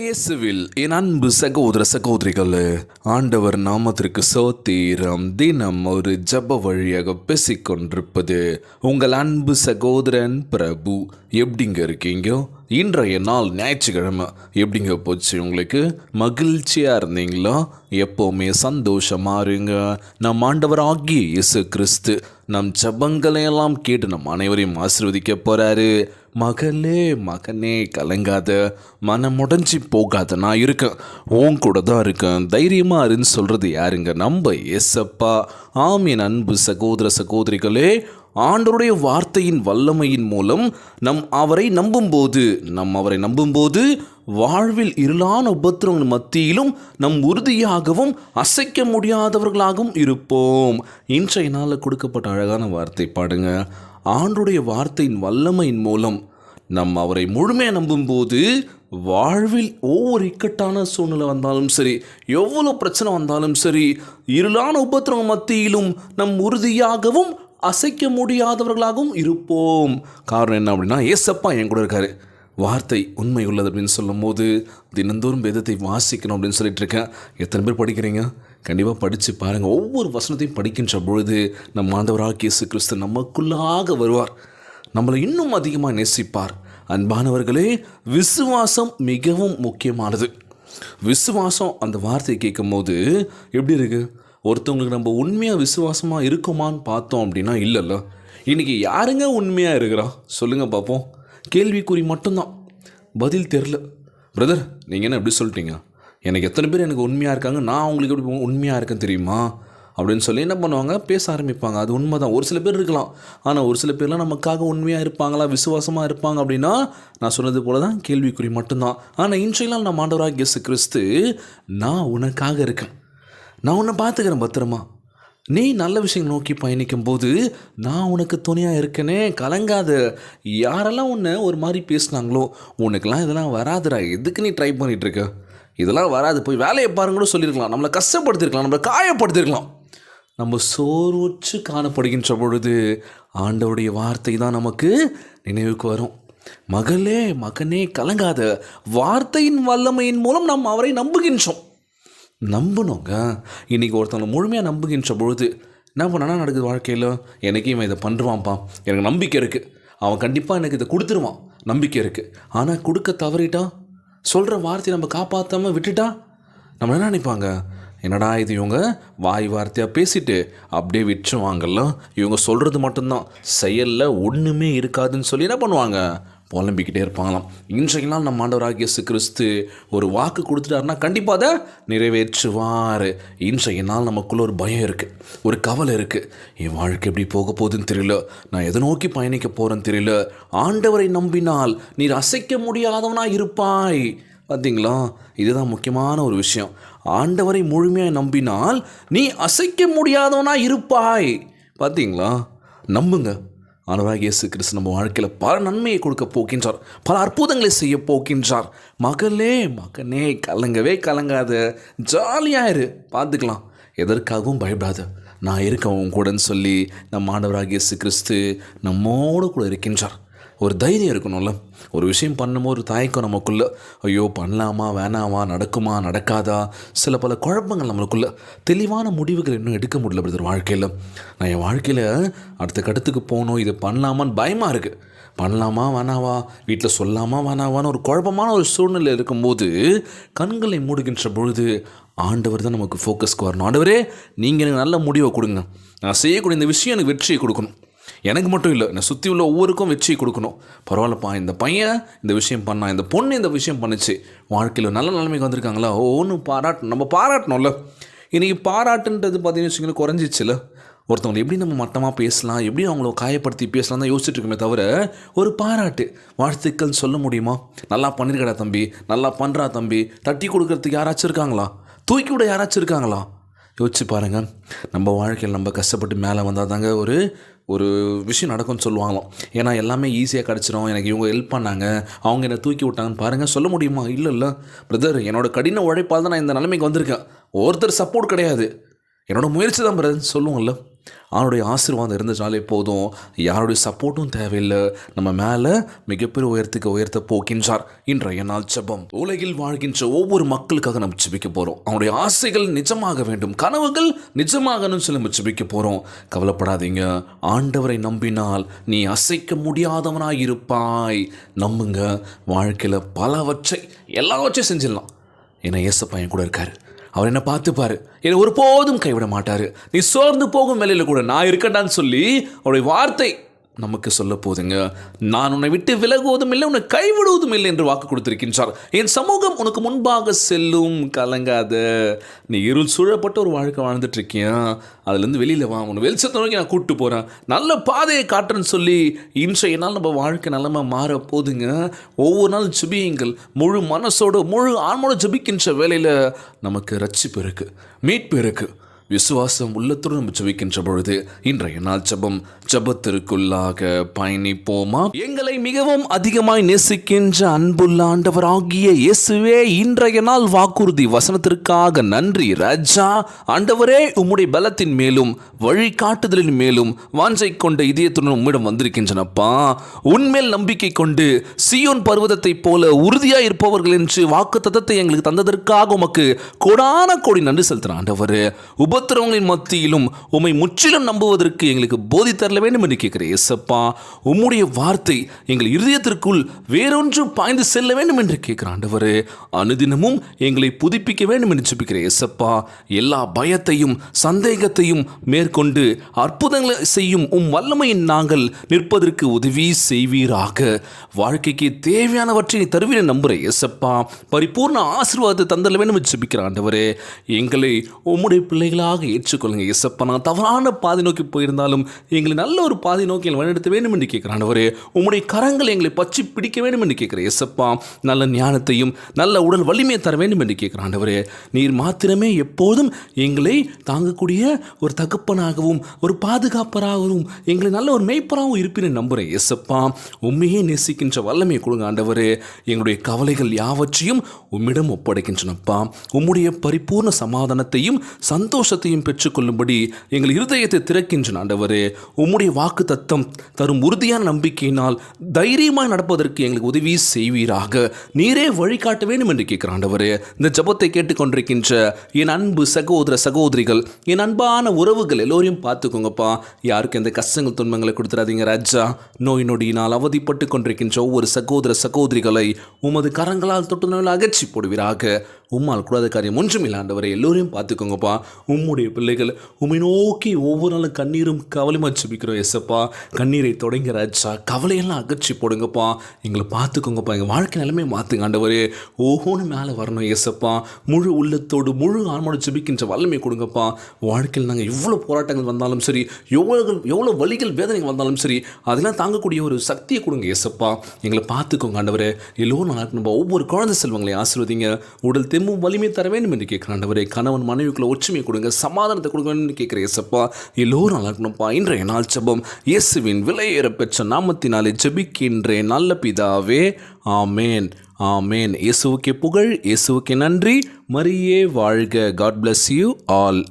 இயேசுவில் என் அன்பு சகோதர சகோதரிகளே, ஆண்டவர் நாமத்திற்கு சோத்திரம். தினம் ஒரு ஜப வழியாக பேசிக்கொண்டிருப்பது உங்கள் அன்பு சகோதரன் பிரபு. எப்படிங்க இருக்கீங்க? இன்றைய நாள் ஞாயிற்றுக்கிழமை எப்படிங்க போச்சு? உங்களுக்கு மகிழ்ச்சியாக இருந்தீங்களா? எப்போவுமே சந்தோஷமாக இருங்க. நம் ஆண்டவர் ஆகிய இயேசு கிறிஸ்து நம் ஜபங்களையெல்லாம் கேட்டு நம் அனைவரையும் ஆசீர்வதிக்க போகிறாரு. மகளே மகனே கலங்காத, மனமுடைஞ்சி போகாத, நான் இருக்கேன், உன் கூட தான் இருக்கேன், தைரியமாக இருன்னு சொல்கிறது யாருங்க? நம்ம ஏசப்பா. ஆமீன். அன்பு சகோதர சகோதரிகளே, ஆண்டவருடைய வார்த்தையின் வல்லமையின் மூலம் அவரை நம்பும்போது வாழ்வில் இருளான உபத்திரங்கள் மத்தியிலும் உறுதியாகவும் அசைக்க முடியாதவர்களாகவும் இருப்போம். இன்றைய நாளில் கொடுக்கப்பட்ட அழகான வார்த்தை பாடுங்க. ஆண்டவருடைய வார்த்தையின் வல்லமையின் மூலம் அவரை முழுமையாக நம்பும்போது வாழ்வில் ஒவ்வொரு இக்கட்டான சூழ்நிலை வந்தாலும் சரி, எவ்வளோ பிரச்சனை வந்தாலும் சரி, இருளான உபத்திரங்கள் மத்தியிலும் உறுதியாகவும் அசைக்க முடியாதவர்களாகவும் இருப்போம். காரணம் என்ன அப்படின்னா, ஏசப்பா என் கூட இருக்காரு. வார்த்தை உண்மை உள்ளது அப்படின்னு சொல்லும் போது தினந்தோறும் வேதத்தை வாசிக்கணும் அப்படின்னு சொல்லிட்டு இருக்கேன். எத்தனை பேர் படிக்கிறீங்க? கண்டிப்பாக படித்து பாருங்கள். ஒவ்வொரு வசனத்தையும் படிக்கின்ற பொழுது நம் ஆண்டவராகிய இயேசு கிறிஸ்து நமக்குள்ளாக வருவார், நம்மளை இன்னும் அதிகமாக நேசிப்பார். அன்பானவர்களே, விசுவாசம் மிகவும் முக்கியமானது. விசுவாசம், அந்த வார்த்தையை கேட்கும் போது எப்படி இருக்குது? ஒருத்தவங்களுக்கு நம்ம உண்மையாக விசுவாசமாக இருக்குமான்னு பார்த்தோம் அப்படின்னா இல்லைல்ல. இன்றைக்கி யாருங்க உண்மையாக இருக்கிறா சொல்லுங்கள் பார்ப்போம். கேள்விக்குறி மட்டும்தான், பதில் தெரில. பிரதர் நீங்கள் என்ன எப்படி சொல்லிட்டீங்க? எனக்கு எத்தனை பேர் எனக்கு உண்மையாக இருக்காங்க, நான் அவங்களுக்கு எப்படி உண்மையாக இருக்கேன் தெரியுமா அப்படின்னு சொல்லி என்ன பண்ணுவாங்க, பேச ஆரம்பிப்பாங்க. அது உண்மை தான். ஒரு சில பேர் இருக்கலாம், ஆனால் ஒரு சில பேர்லாம் நமக்காக உண்மையாக இருப்பாங்களா, விசுவாசமாக இருப்பாங்க அப்படின்னா நான் சொன்னது போல தான், கேள்விக்குறி மட்டும்தான். ஆனால் இன்றையெல்லாம் நம்ம ஆண்டவராகிய இயேசு கிறிஸ்து, நான் உனக்காக இருக்கேன், நான் உன்னை பார்த்துக்கிறேன் பத்திரமா, நீ நல்ல விஷயம் நோக்கி பயணிக்கும் போது நான் உனக்கு துணையாக இருக்கனே, கலங்காத. யாரெல்லாம் உன்னை ஒரு மாதிரி பேசுனாங்களோ, உனக்கெல்லாம் இதெல்லாம் வராதுடா, எதுக்கு நீ ட்ரை பண்ணிகிட்ருக்க, இதெல்லாம் வராது, போய் வேலையை பாருங்களும் சொல்லியிருக்கலாம், நம்மளை கஷ்டப்படுத்திருக்கலாம், நம்மளை காயப்படுத்திருக்கலாம். நம்ம சோர்வுற்று காணப்படுகின்ற பொழுது ஆண்டவருடைய வார்த்தை தான் நமக்கு நினைவுக்கு வரும். மகளே மகனே கலங்காத, வார்த்தையின் வல்லமையின் மூலம் அவரை நம்பணுங்க. இன்றைக்கி ஒருத்தவங்களை முழுமையாக நம்புகின்ற பொழுது என்ன பண்ணானா நடக்குது வாழ்க்கையில், எனக்கு இவன் இதை பண்ணுவான்ப்பா, எனக்கு நம்பிக்கை இருக்குது, அவன் கண்டிப்பாக எனக்கு இதை கொடுத்துருவான், நம்பிக்கை இருக்குது. ஆனால் கொடுக்க தவறிட்டா, சொல்கிற வார்த்தையை நம்ம காப்பாற்றாமல் விட்டுட்டா, நம்ம என்ன நினைப்பாங்க, என்னடா இது இவங்க வாய் வார்த்தையாக பேசிட்டு அப்படியே விட்டுருவாங்கல்ல, இவங்க சொல்கிறது மட்டும்தான், செயலில் ஒன்றுமே இருக்காதுன்னு சொல்லி என்ன பண்ணுவாங்க, புலம்பிக்கிட்டே இருப்பாங்களாம். இன்றைக்கெல்லாம் நம்ம ஆண்டவராகிய இயேசு கிறிஸ்து ஒரு வாக்கு கொடுத்துட்டாருன்னா கண்டிப்பாக அதை நிறைவேற்றுவார். இன்றைய நாள் நமக்குள்ளே ஒரு பயம் இருக்குது, ஒரு கவலை இருக்குது. என் வாழ்க்கை எப்படி போக போகுதுன்னு தெரியல, நான் எதை நோக்கி பயணிக்க போகிறேன்னு தெரியல. ஆண்டவரை நம்பினால் நீர் அசைக்க முடியாதவனாக இருப்பாய். பார்த்தீங்களா? இதுதான் முக்கியமான ஒரு விஷயம். ஆண்டவரை முழுமையாக நம்பினால் நீ அசைக்க முடியாதவனாக இருப்பாய். பார்த்தீங்களா? நம்புங்க. ஆண்டவராகிய இயேசு கிறிஸ்து நம்ம வாழ்க்கையில் பல நன்மையை கொடுக்க போகின்றார், பல அற்புதங்களை செய்ய போகின்றார். மகளே மகனே கலங்கவே கலங்காத, ஜாலியாயிரு, பார்த்துக்கலாம், எதற்காகவும் பயப்படாத, நான் இருக்கேன் உன் கூடன்னு சொல்லி நம்ம ஆண்டவராகிய இயேசு கிறிஸ்து நம்மோடு கூட இருக்கின்றார். ஒரு தைரியம் இருக்கணும்ல. ஒரு விஷயம் பண்ணும்போது ஒரு தயக்கம் நமக்குள்ளே, ஐயோ பண்ணலாமா வேணாமா, நடக்குமா நடக்காதா, பல குழப்பங்கள் நம்மளுக்குள்ளே. தெளிவான முடிவுகள் இன்னும் எடுக்க முடியல பிரதர் வாழ்க்கையில். நான் என் வாழ்க்கையில் அடுத்த கட்டத்துக்கு போகணும், இது பண்ணலாமான்னு பயமாக இருக்குது, பண்ணலாமா வேணாவா, வீட்டில் சொல்லாமா வேணாவான்னு ஒரு குழப்பமான ஒரு சூழ்நிலை இருக்கும்போது கண்களை மூடுகின்ற பொழுது ஆண்டவர் தான் நமக்கு ஃபோக்கஸ்க்கு வரணும். ஆண்டவரே நீங்கள் எனக்கு நல்ல முடிவை கொடுங்க, நான் செய்யக்கூடிய இந்த விஷயம் எனக்கு வெற்றியை கொடுக்கணும், எனக்கு மட்டும் இல்லை, நான் சுற்றி உள்ள ஒவ்வொருக்கும் வெற்றியை கொடுக்கணும். பரவாயில்லப்பா, இந்த பையன் இந்த விஷயம் பண்ணான், இந்த பொண்ணு இந்த விஷயம் பண்ணிச்சு, வாழ்க்கையில் நல்ல நிலைமைக்கு வந்திருக்காங்களா, ஒன்று நம்ம பாராட்டணும்ல. இன்றைக்கி பாராட்டுன்றது பார்த்தீங்கன்னு வச்சுக்கோங்களேன் குறைஞ்சிச்சில்ல. ஒருத்தவங்களை எப்படி நம்ம மட்டமாக பேசலாம், எப்படி அவங்கள காயப்படுத்தி பேசலாம் தான் யோசிச்சுட்டு இருக்கோமே தவிர, ஒரு பாராட்டு வாழ்த்துக்கள் சொல்ல முடியுமா? நல்லா பண்ணியிருக்கடா தம்பி, நல்லா பண்ணுறா தம்பி, தட்டி கொடுக்கறதுக்கு யாராச்சும் இருக்காங்களா? தூக்கி விட யாராச்சும் இருக்காங்களா? யோசிச்சு பாருங்கள். நம்ம வாழ்க்கையில் நம்ம கஷ்டப்பட்டு மேலே வந்தால் தாங்க ஒரு விஷயம் நடக்கும்னு சொல்லுவாங்களாம். ஏன்னா எல்லாமே ஈஸியாக கிடச்சிரும், எனக்கு இவங்க ஹெல்ப் பண்ணாங்க, அவங்க என்னை தூக்கி விட்டாங்கன்னு பாருங்கள், சொல்ல முடியுமா? இல்லை பிரதர், என்னோடய கடின உழைப்பால் தான் நான் இந்த நிலைமைக்கு வந்திருக்கேன், ஒருத்தர் சப்போர்ட் கிடையாது, என்னோடய முயற்சி தான் பிரதர் சொல்லுவோம்ல. அவனுடைய ஆசீர்வாதம் இருந்துச்சாலே போதும், யாருடைய சப்போர்ட்டும் தேவையில்லை, நம்ம மேலே மிகப்பெரிய உயர்த்த போகின்றார். இன்றைய நாள் ஜெபம். உலகில் வாழ்கின்ற ஒவ்வொரு மக்களுக்காக நம்ம ஜெபிக்க போகிறோம். அவனுடைய ஆசைகள் நிஜமாக வேண்டும், கனவுகள் நிஜமாகணும்னு சொல்லி நம்ம ஜெபிக்க போகிறோம். கவலைப்படாதீங்க, ஆண்டவரை நம்பினால் நீ அசைக்க முடியாதவனாய் இருப்பாய். நம்புங்க, வாழ்க்கையில் பலவற்றை எல்லாவற்றையும் செஞ்சிடலாம். ஏன்னா ஏசப்பா என் கூட இருக்காரு. அவர் என்ன பார்த்துப்பாரு, என்னை ஒருபோதும் கைவிட மாட்டார். நீ சோர்ந்து போகும் வேலையில் கூட நான் இருக்கட்டான்னு சொல்லி அவருடைய வார்த்தை நமக்கு சொல்ல போதுங்க. நான் உன்னை விட்டு விலகுவதும் இல்லை, உன்னை கைவிடுவதும் இல்லை என்று வாக்கு கொடுத்திருக்கின்றார். என் சமூகம் உனக்கு முன்பாக செல்லும், கலங்காத. நீ இருள் சூழப்பட்ட ஒரு வாழ்க்கை வாழ்ந்துட்டு இருக்கியா, அதுலேருந்து வெளியில் வா, உன்னை வெளிச்சத்தை நோக்கி நான் கூப்பிட்டு போகிறேன், நல்ல பாதையை காட்டுறேன்னு சொல்லி இன்றைய நாள் நம்ம வாழ்க்கை நல்லமா மாற போதுங்க. ஒவ்வொரு நாள் ஜெபியுங்கள், முழு மனசோடு முழு ஆன்மோட ஜெபிக்கின்ற வேலையில் நமக்கு ரட்சிப்பு இருக்குது, மீட்பு இருக்குது. விசுவாசம் உள்ளத்தோடு நம்ம ஜெபிக்கின்ற பொழுது இன்றைய நாள் ஜெபத்திற்குள்ளாக பயணிப்போமா? எங்களை மிகவும் அதிகமாய் நேசிக்கின்ற அன்புள்ள ஆண்டவராகிய இயேசுவே, இன்றைய நாள் வாக்குறுதி வசனத்திற்காக நன்றி ராஜா. ஆண்டவரே, உம்முடைய பலத்தின் மேலும் வழிகாட்டுதலின் மேலும் வாஞ்சை கொண்ட இதயத்துடன் உம்மிடம் வந்திருக்கின்றனப்பா. உன்மேல் நம்பிக்கை கொண்டு சீயோன் பர்வதத்தை போல உறுதியாய் இருப்பவர்கள் என்று வாக்கு தத்தத்தை எங்களுக்கு தந்ததற்காக உமக்கு கோடான கோடி நன்றி செலுத்துகிறேன் ஆண்டவரே. உபத்திரவங்களின் மத்தியிலும் உம்மை முற்றிலும் நம்புவதற்கு எங்களுக்கு போதி தரல வேண்டும் என்று கேட்கிறேன் ஏசப்பா. உம்முடைய வார்த்தை எங்கள் இருதயத்திற்குள் வேறொன்று பாய்ந்து செல்ல வேண்டும் என்று கேட்கிறேன் ஆண்டவரே. அனுதினமும் எங்களை புதுப்பிக்க வேண்டும் என்று ஜெபிக்கிறேன் ஏசப்பா. எல்லா பயத்தையும் சந்தேகத்தையும் மேற்கொண்டு அற்புதங்களை செய்யும் உம் வல்லமையின் நாங்கள் நிற்பதற்கு உதவி செய்வீராக. வாழ்க்கைக்கு தேவையானவற்றை தருவீர நம்புகிறேன் ஏசப்பா. பரிபூர்ண ஆசீர்வாதத்தை தந்தல வேண்டும் என்று ஜெபிக்கிறேன் ஆண்டவரே. எங்களை உம்முடைய பிள்ளைகளாக ஏற்றுக்கொள்ளுங்க இயேசப்பா. நான் தவறான பாதை நோக்கி போயிருந்தாலும் எங்களை நல்ல ஒரு பாதை நோக்கி வழிநடத்த வேண்டும் என்று கேட்கிறேன் ஆண்டவரே. உம்முடைய கரங்களை எங்களை பற்றி பிடிக்க வேண்டும் என்று கேட்கிறேன் இயேசப்பா. நல்ல ஞானத்தையும் நல்ல உடல் வலிமையை தர வேண்டும் என்று கேட்கிறேன் ஆண்டவரே. நீர் மாத்திரமே எப்போதும் எங்களை தாங்கக்கூடிய ஒரு தகப்பனாகவும் ஒரு பாதுகாப்பராகவும் எங்களை நல்ல ஒரு மேய்ப்பராகவும் இருப்பேன் நம்புகிறேன் இயேசப்பா. உண்மையே நேசிக்கின்ற வல்லமையை கொடுங்க ஆண்டவரே. எங்களுடைய கவலைகள் யாவற்றையும் உம்மிடம் ஒப்படைக்கின்றனப்பா. உம்முடைய பரிபூர்ண சமாதானத்தையும் சந்தோஷத்தையும் பெற்றுக்கொள்ளும்படி எங்கள் இருதயத்தை திறக்கின்ற ஆண்டவரே. உம்முடைய வாக்கு தத்தம் தரும் உறுதியான நம்பிக்கையினால் தைரியமாய் நடப்பதற்கு எங்களுக்கு உதவி செய்வீராக. நீரே வழிகாட்ட வேண்டும் என்று கேட்கிற ஆண்டவரே. இந்த ஜெபத்தை கேட்டுக்கொண்டிருக்கின்ற என் அன்பு சகோதர சகோதரிகள், என் அன்பான உறவுகள் எல்லோரையும் பார்த்துக்கோங்கப்பா. யாருக்கு எந்த கஷ்டங்கள் துன்பங்களை கொடுத்துடாதீங்க ராஜா. நோய் நொடியினால் அவதிப்பட்டு கொண்டிருக்கின்ற ஒவ்வொரு சகோதர சகோதரிகளை உமது கரங்களால் தொட்டு நோயில் அகற்றி போடுவீராக. உம்மால் கூடாத காரியம் ஒன்றுமில்லை ஆண்டவரை. எல்லோரையும் பார்த்துக்கோங்கப்பா. உம்முடைய பிள்ளைகள் உம்மை நோக்கி ஒவ்வொரு நாளும் கண்ணீரும் கவலையுமா ஜெபிக்கிறோம் ஏசப்பா. கண்ணீரை தொடங்கி ராஜா, கவலையெல்லாம் அகற்றி போடுங்கப்பா. எங்களை பார்த்துக்கோங்கப்பா. எங்கள் வாழ்க்கை நிலைமை மாற்றுங்க ஆண்டவரே. ஓஹோன்னு மேலே வரணும் ஏசப்பா. முழு உள்ளத்தோடு முழு ஆன்மோடு ஜெபிக்கின்ற வல்லமை கொடுங்கப்பா. வாழ்க்கையில் நாங்கள் எவ்வளோ போராட்டங்கள் வந்தாலும் சரி, எவ்வளோ வலிகள் வேதனைகள் வந்தாலும் சரி, அதெல்லாம் தாங்கக்கூடிய ஒரு சக்தியை கொடுங்க ஏசப்பா. எங்களை பார்த்துக்கோங்க ஆண்டவரே. எல்லோரும் நல்லா இருக்கணும். ஒவ்வொரு குழந்தை செல்வங்களை ஆசீர்வதிங்க. உடல் தெம்பும் வலிமை தர வேண்டும் என்று கேட்கிறேன் ஆண்டவரே. கணவன் மனைவிக்குள்ள ஒற்றுமை கொடுங்க, சமாதானத்தை கொடுங்க என்று கேட்கிறேன் ஏசப்பா. எல்லோரும் நல்லா இருக்கணும்ப்பா. இன்றைய நாள் ஜெபம் இயேசுவின் விலையேற பெற்ற நாமத்தினாலே ஜெபிக்கின்றேன் நல்ல பிதாவே. ஆமேன், ஆமேன். இயேசுவுக்கே புகழ், இயேசுவுக்கே நன்றி. மரியே வாழ்க. God bless you all.